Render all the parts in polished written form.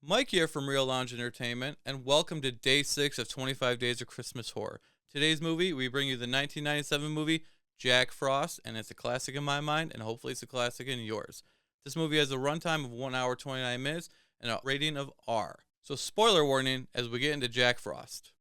Mike here from Real Lounge Entertainment, and welcome to day 6 of 25 Days of Christmas Horror. Today's movie, we bring you the 1997 movie Jack Frost, and it's a classic in my mind, and hopefully it's a classic in yours. This movie has a runtime of 1 hour 29 minutes and a rating of R. So spoiler warning as we get into Jack Frost.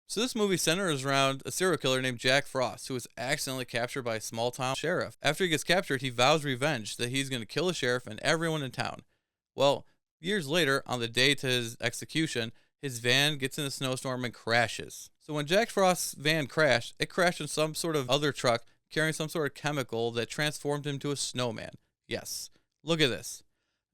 So this movie centers around a serial killer named Jack Frost, who was accidentally captured by a small-town sheriff. After he gets captured, he vows revenge, that he's going to kill the sheriff and everyone in town. Well, years later, on the day to his execution, his van gets in a snowstorm and crashes. So when Jack Frost's van crashed, it crashed in some sort of other truck carrying some sort of chemical that transformed him to a snowman. Yes, look at this.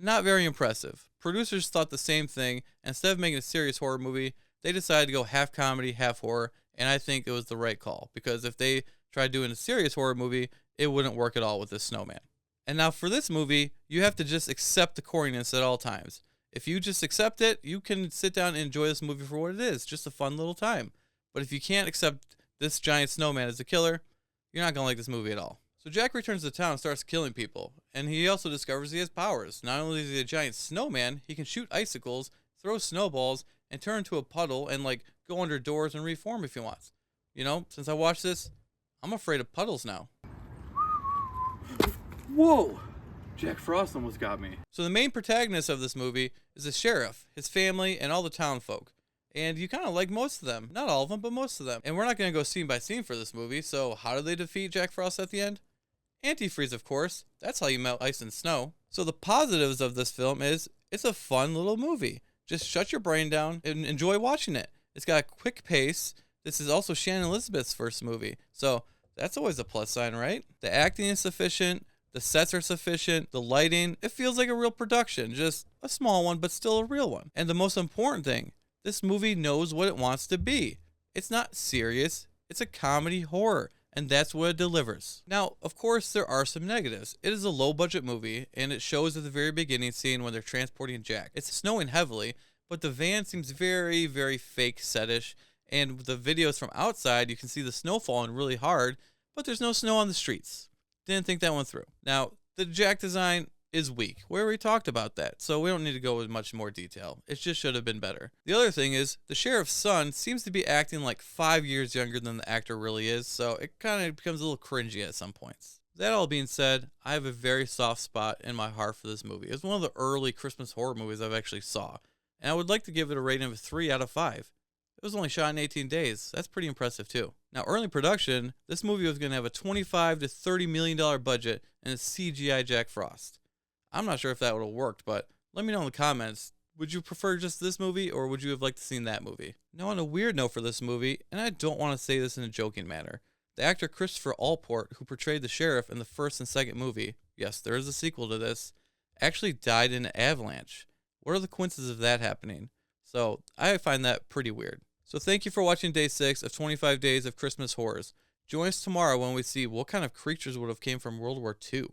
Not very impressive. Producers thought the same thing, and instead of making a serious horror movie, they decided to go half comedy, half horror, and I think it was the right call, because if they tried doing a serious horror movie, it wouldn't work at all with this snowman. And now for this movie, you have to just accept the corniness at all times. If you just accept it, you can sit down and enjoy this movie for what it is, just a fun little time. But if you can't accept this giant snowman as a killer, you're not going to like this movie at all. So Jack returns to town and starts killing people, and he also discovers he has powers. Not only is he a giant snowman, he can shoot icicles, throw snowballs, and turn into a puddle and go under doors and reform if he wants. You know, since I watched this, I'm afraid of puddles now. Whoa! Jack Frost almost got me. So the main protagonist of this movie is the sheriff, his family, and all the town folk. And you kind of like most of them. Not all of them, but most of them. And we're not going to go scene by scene for this movie, so how do they defeat Jack Frost at the end? Antifreeze, of course. That's how you melt ice and snow. So the positives of this film is it's a fun little movie. Just shut your brain down and enjoy watching it. It's got a quick pace. This is also Shannon Elizabeth's first movie, so that's always a plus sign, right? The acting is sufficient. The sets are sufficient. The lighting, it feels like a real production. Just a small one, but still a real one. And the most important thing, this movie knows what it wants to be. It's not serious. It's a comedy horror. And that's what it delivers. Now, of course, there are some negatives. It is a low-budget movie, and it shows at the very beginning scene when they're transporting Jack. It's snowing heavily, but the van seems very, very fake setish. And with the videos from outside, you can see the snow falling really hard, but there's no snow on the streets. Didn't think that went through. Now, the Jack design is weak. We already talked about that, so we don't need to go into much more detail. It just should have been better. The other thing is, the sheriff's son seems to be acting like 5 years younger than the actor really is, so it kind of becomes a little cringy at some points. That all being said, I have a very soft spot in my heart for this movie. It's one of the early Christmas horror movies I've actually saw, and I would like to give it a rating of 3 out of 5. It was only shot in 18 days. That's pretty impressive too. Now, early production, this movie was going to have a $25 to $30 million budget and a CGI Jack Frost. I'm not sure if that would have worked, but let me know in the comments. Would you prefer just this movie, or would you have liked to seen that movie? Now, on a weird note for this movie, and I don't want to say this in a joking manner, the actor Christopher Allport, who portrayed the sheriff in the first and second movie, yes, there is a sequel to this, actually died in an avalanche. What are the coincidences of that happening? So, I find that pretty weird. So thank you for watching day 6 of 25 Days of Christmas Horrors. Join us tomorrow when we see what kind of creatures would have came from World War II.